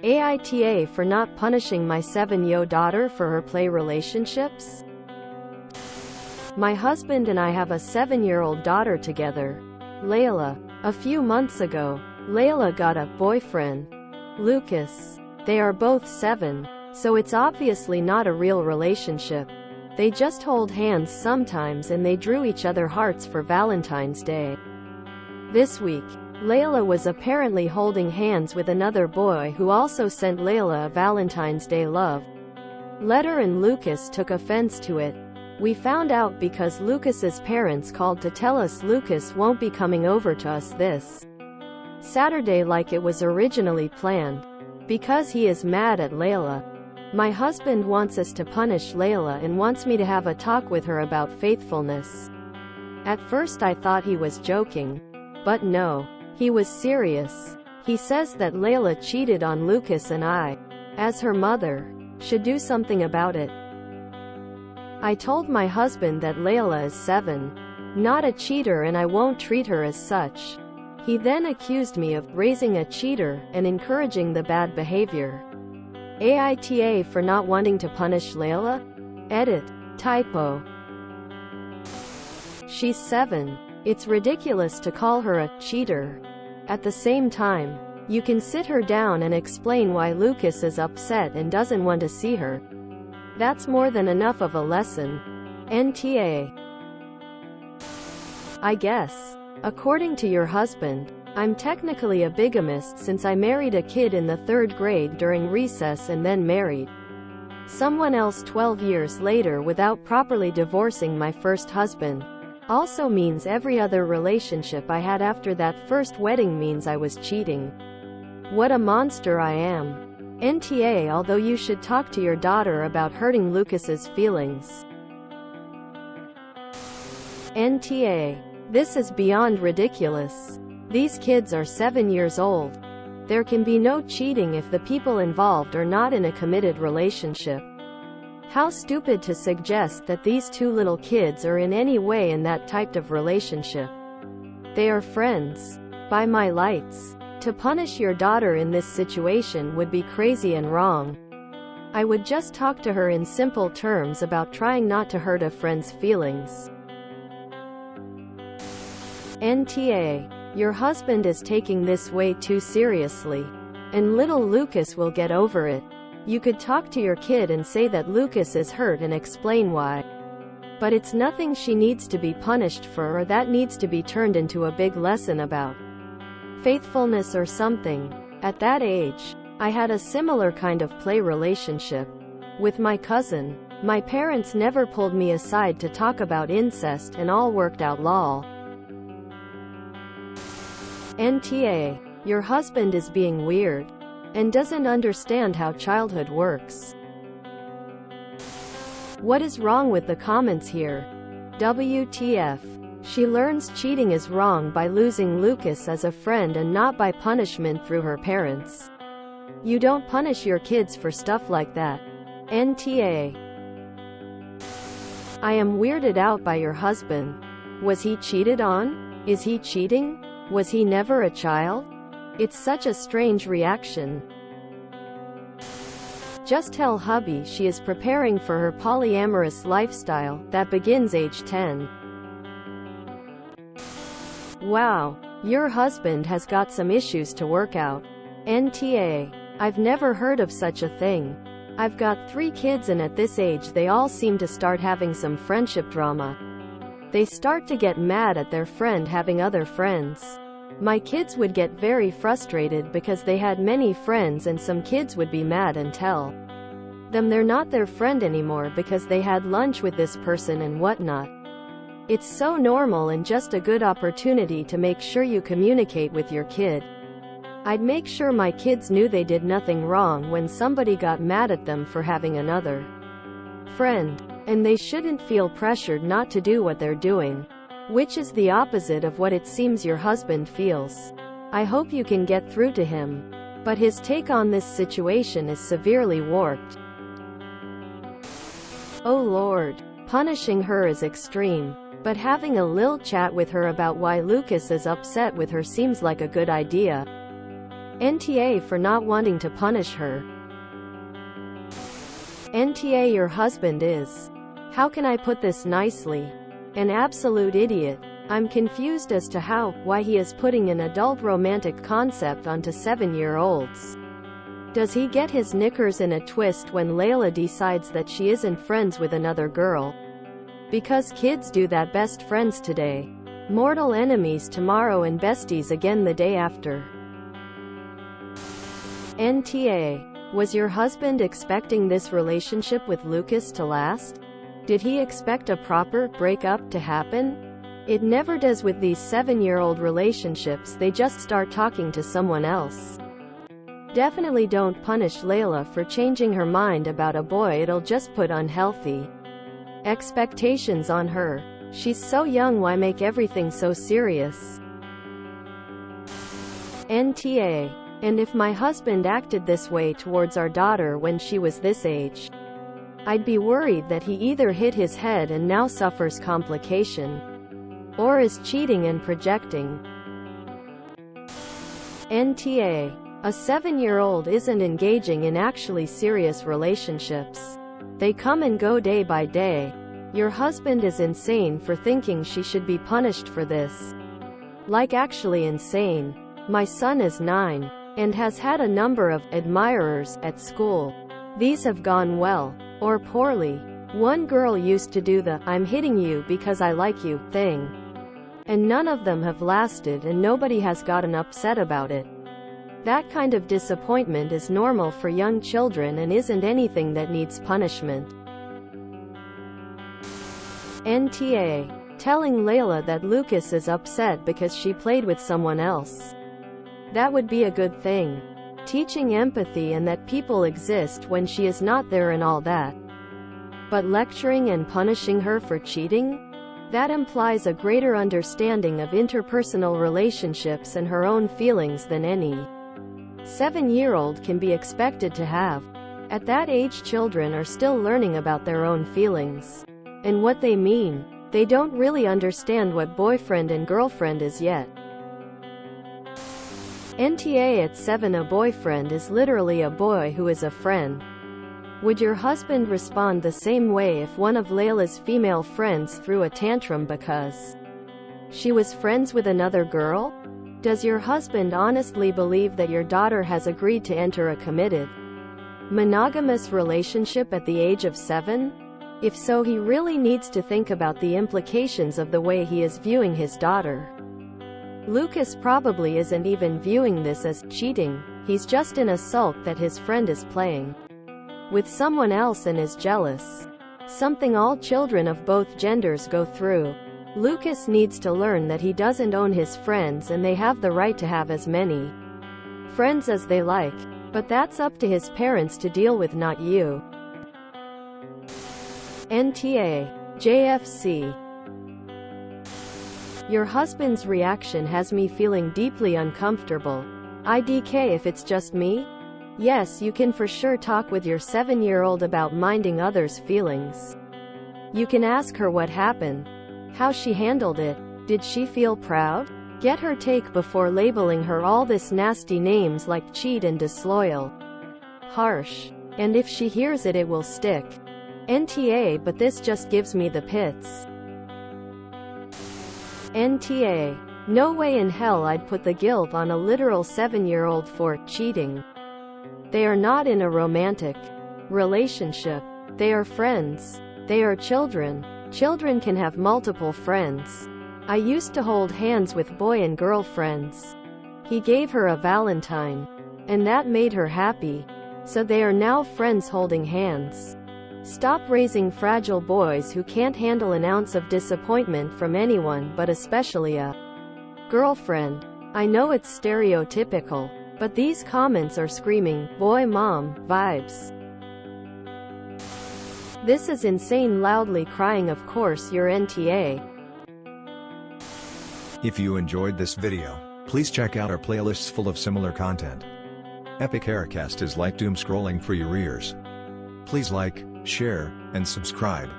AITA for not punishing my 7-year-old daughter for her play relationships? My husband and I have a 7-year-old daughter together, Layla. A few months ago, Layla got a boyfriend, Lucas. They are both 7, so it's obviously not a real relationship. They just hold hands sometimes and they drew each other hearts for Valentine's Day. This week, Layla was apparently holding hands with another boy who also sent Layla a Valentine's Day love letter, and Lucas took offense to it. We found out because Lucas's parents called to tell us Lucas won't be coming over to us this Saturday like it was originally planned, because he is mad at Layla. My husband wants us to punish Layla and wants me to have a talk with her about faithfulness. At first I thought he was joking, but no, he was serious. He says that Layla cheated on Lucas and I, as her mother, should do something about it. I told my husband that Layla is 7, not a cheater, and I won't treat her as such. He then accused me of raising a cheater and encouraging the bad behavior. AITA for not wanting to punish Layla? Edit. Typo. She's 7. It's ridiculous to call her a cheater. At the same time, you can sit her down and explain why Lucas is upset and doesn't want to see her. That's more than enough of a lesson. NTA. I guess. According to your husband, I'm technically a bigamist since I married a kid in the 3rd grade during recess and then married someone else 12 years later without properly divorcing my first husband. Also means every other relationship I had after that first wedding means I was cheating. What a monster I am. NTA. Although you should talk to your daughter about hurting Lucas's feelings. NTA. This is beyond ridiculous. These kids are 7 years old. There can be no cheating if the people involved are not in a committed relationship. How stupid to suggest that these 2 little kids are in any way in that type of relationship. They are friends. By my lights. To punish your daughter in this situation would be crazy and wrong. I would just talk to her in simple terms about trying not to hurt a friend's feelings. NTA. Your husband is taking this way too seriously. And little Lucas will get over it. You could talk to your kid and say that Lucas is hurt and explain why. But it's nothing she needs to be punished for or that needs to be turned into a big lesson about faithfulness or something. At that age, I had a similar kind of play relationship with my cousin. My parents never pulled me aside to talk about incest and all worked out lol. NTA. Your husband is being weird and doesn't understand how childhood works. What is wrong with the comments here? WTF. She learns cheating is wrong by losing Lucas as a friend and not by punishment through her parents. You don't punish your kids for stuff like that. NTA. I am weirded out by your husband. Was he cheated on? Is he cheating? Was he never a child? It's such a strange reaction. Just tell hubby she is preparing for her polyamorous lifestyle that begins age 10. Wow, your husband has got some issues to work out. NTA. I've never heard of such a thing. I've got 3 kids and at this age they all seem to start having some friendship drama. They start to get mad at their friend having other friends. My kids would get very frustrated because they had many friends and some kids would be mad and tell them they're not their friend anymore because they had lunch with this person and whatnot. It's so normal and just a good opportunity to make sure you communicate with your kid. I'd make sure my kids knew they did nothing wrong when somebody got mad at them for having another friend. And they shouldn't feel pressured not to do what they're doing. Which is the opposite of what it seems your husband feels. I hope you can get through to him. But his take on this situation is severely warped. Oh Lord. Punishing her is extreme. But having a little chat with her about why Lucas is upset with her seems like a good idea. NTA for not wanting to punish her. NTA, your husband is, how can I put this nicely, an absolute idiot. I'm confused as to why he is putting an adult romantic concept onto 7-year-olds. Does he get his knickers in a twist when Layla decides that she isn't friends with another girl? Because kids do that. Best friends today, mortal enemies tomorrow, and besties again the day after. NTA, was your husband expecting this relationship with Lucas to last? Did he expect a proper breakup to happen? It never does with these 7-year-old relationships. They just start talking to someone else. Definitely don't punish Layla for changing her mind about a boy. It'll just put unhealthy expectations on her. She's so young, why make everything so serious? NTA, and if my husband acted this way towards our daughter when she was this age, I'd be worried that he either hit his head and now suffers complication, or is cheating and projecting. NTA, a 7-year-old isn't engaging in actually serious relationships. They come and go day by day. Your husband is insane for thinking she should be punished for this. Like, actually insane. My son is 9, and has had a number of admirers at school. These have gone well, or poorly. One girl used to do the "I'm hitting you because I like you" thing, and none of them have lasted, and nobody has gotten upset about it. That kind of disappointment is normal for young children and isn't anything that needs punishment. NTA, telling Layla that Lucas is upset because she played with someone else. That would be a good thing. Teaching empathy and that people exist when she is not there and all that. But lecturing and punishing her for cheating? That implies a greater understanding of interpersonal relationships and her own feelings than any 7-year-old can be expected to have. At that age, children are still learning about their own feelings and what they mean. They don't really understand what boyfriend and girlfriend is yet. NTA, at 7, a boyfriend is literally a boy who is a friend. Would your husband respond the same way if one of Layla's female friends threw a tantrum because she was friends with another girl? Does your husband honestly believe that your daughter has agreed to enter a committed, monogamous relationship at the age of 7? If so, he really needs to think about the implications of the way he is viewing his daughter. Lucas probably isn't even viewing this as cheating. He's just in a sulk that his friend is playing with someone else and is jealous. Something all children of both genders go through. Lucas needs to learn that he doesn't own his friends and they have the right to have as many friends as they like. But that's up to his parents to deal with, not you. NTA, JFC. Your husband's reaction has me feeling deeply uncomfortable. IDK, if it's just me? Yes, you can for sure talk with your 7-year-old about minding others' feelings. You can ask her what happened, how she handled it. Did she feel proud? Get her take before labeling her all this nasty names like cheat and disloyal. Harsh. And if she hears it, it will stick. NTA, but this just gives me the pits. NTA, no way in hell I'd put the guilt on a literal 7-year-old for cheating. They are not in a romantic relationship. They are friends. They are children. Children can have multiple friends. I used to hold hands with boy and girl friends. He gave her a Valentine, and that made her happy. So they are now friends holding hands. Stop raising fragile boys who can't handle an ounce of disappointment from anyone, but especially a girlfriend. I know it's stereotypical, but these comments are screaming boy mom vibes. This is insane, loudly crying. Of course you're NTA. If you enjoyed this video, please check out our playlists full of similar content. Epic Haircast is like doom scrolling for your ears. Please like, share, and subscribe.